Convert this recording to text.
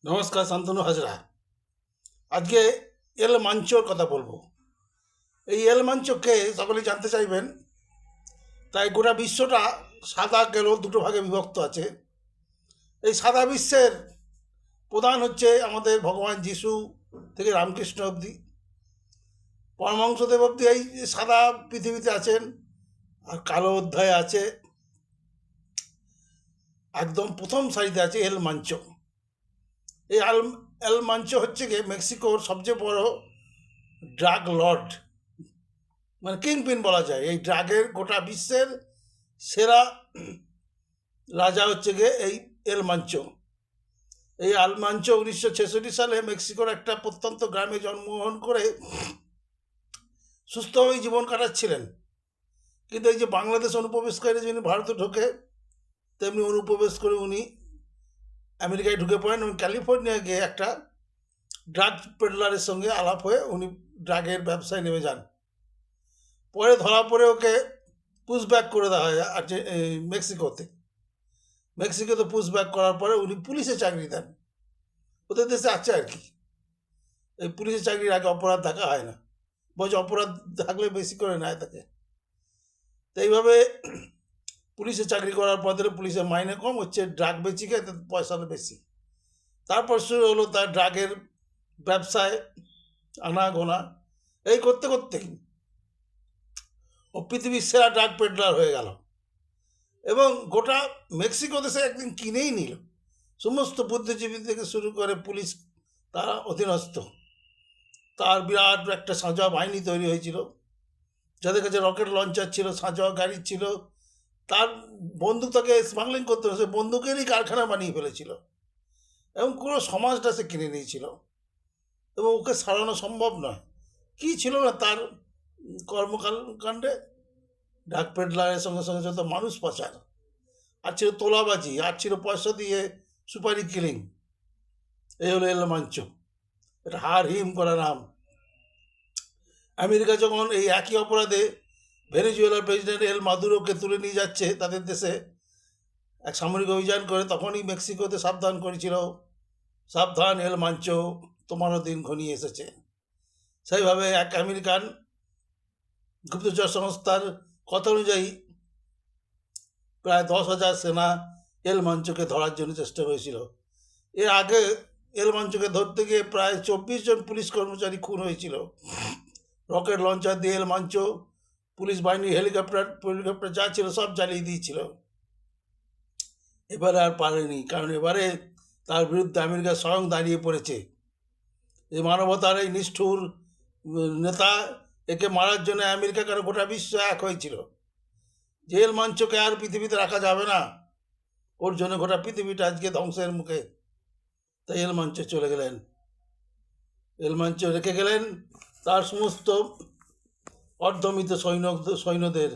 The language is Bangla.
নমস্কার, শান্তনু হাজরা। আজকে এল মাঞ্চোর কথা বলবো। এই এল মাঞ্চোকে সকলেই জানতে চাইবেন, তাই গোটা বিশ্বটা সাদা গেল দুটো ভাগে বিভক্ত আছে। এই সাদা বিশ্বের প্রধান হচ্ছে আমাদের ভগবান যিশু থেকে রামকৃষ্ণ অবধি, পরমহংসদেব অবধি এই সাদা পৃথিবীতে আছেন। আর কালো অধ্যায় আছে, একদম প্রথম সারিতে আছে এল মাঞ্চো। এই এল মাঞ্চো হচ্ছে গিয়ে মেক্সিকোর সবচেয়ে বড় ড্রাগ লর্ড, মানে কিংপিন বলা যায়। এই ড্রাগের গোটা বিশ্বের সেরা রাজা হচ্ছে গিয়ে এই এল মাঞ্চো। এই আল মাঞ্চো 1966 সালে মেক্সিকোর একটা প্রত্যন্ত গ্রামে জন্মগ্রহণ করে সুস্থভাবেই জীবন কাটাচ্ছিলেন। কিন্তু এই যে বাংলাদেশ অনুপ্রবেশকারী যিনি ভারতে ঢোকে, তেমনি অনুপ্রবেশ করে উনি আমেরিকায় ঢুকে পড়েন এবং ক্যালিফোর্নিয়া গিয়ে একটা ড্রাগ পেডলারের সঙ্গে আলাপ হয়ে উনি ড্রাগের ব্যবসায় নেমে যান। পরে ধরা পড়ে ওকে পুশব্যাক করে দেওয়া হয় মেক্সিকোতে পুশব্যাক করার পরে উনি পুলিশে চাকরি দেন। ওদের দেশে আছে আর কি, এই পুলিশের চাকরির আগে অপরাধ দেখা হয় না, বলছে অপরাধ থাকলে বেশি করে নেয় তাকে। তো এইভাবে পুলিশে চাকরি করার পর থেকে পুলিশের মাইনে কম হচ্ছে, ড্রাগ বেশি খেয়ে পয়সাটা বেশি। তারপর শুরু হলো তার ড্রাগের ব্যবসায় আনা গোনা। এই করতে করতেই ও পৃথিবীর সেরা ড্রাগ পেডলার হয়ে গেল এবং গোটা মেক্সিকো দেশে একদিন কিনেই নিল। সমস্ত বুদ্ধিজীবী থেকে শুরু করে পুলিশ তারা অধীনস্থ। তার বিরাট একটা সাঁজোয়া বাহিনী তৈরি হয়েছিল, যাদের কাছে রকেট লঞ্চার ছিল, সাঁজোয়া গাড়ি ছিল। তার বন্দুক তাকে স্মাগলিং করতে হবে, সে বন্দুকেরই কারখানা বানিয়ে ফেলেছিল এবং পুরো সমাজটা সে কিনে নিয়েছিল এবং ওকে সারানো সম্ভব নয়। কি ছিল না তার কর্মকাণ্ডে? ড্রাগ পেডলারের সঙ্গে সঙ্গে যত মানুষ পাচার, আর ছিল তোলাবাজি, আর ছিল পয়সা দিয়ে সুপারি কিলিং। এই হলো এল মাঞ্চো, এটা হাড় হিম করা নাম। আমেরিকা যখন এই একই অপরাধে ভেনেজুয়েলার প্রেসিডেন্ট এল মাদুরোকে তুলে নিয়ে যাচ্ছে তাদের দেশে এক সামরিক অভিযান করে, তখনই মেক্সিকোতে সাবধান করেছিল, সাবধান এল মাঞ্চো, তোমারও দিন ঘনিয়ে এসেছে। সেইভাবে এক আমেরিকান গুপ্তচর সংস্থার কথা অনুযায়ী প্রায় 10,000 সেনা এল মাঞ্চোকে ধরার জন্য চেষ্টা করেছিল। এর আগে এল মাঞ্চোকে ধরতে গিয়ে প্রায় 24 জন পুলিশ কর্মচারী খুন হয়েছিল। রকেট লঞ্চার দিয়ে এল মাঞ্চো পুলিশ বাহিনী হেলিকপ্টার যা ছিল সব জ্বালিয়ে দিয়েছিল। এবারে আর পারেনি, কারণ এবারে তার বিরুদ্ধে আমেরিকা স্বয়ং দাঁড়িয়ে পড়েছে। এই মানবতার এই নিষ্ঠুর নেতা, একে মারার জন্য আমেরিকা কেন গোটা বিশ্ব এক হয়েছিল যে এল মাঞ্চোকে আর পৃথিবীতে রাখা যাবে না, ওর জন্য গোটা পৃথিবীটা আজকে ধ্বংসের মুখে। তাই এল মাঞ্চো চলে গেলেন। এল মাঞ্চো রেখে গেলেন তার সমস্ত অর্ধমিত সৈন্যদের,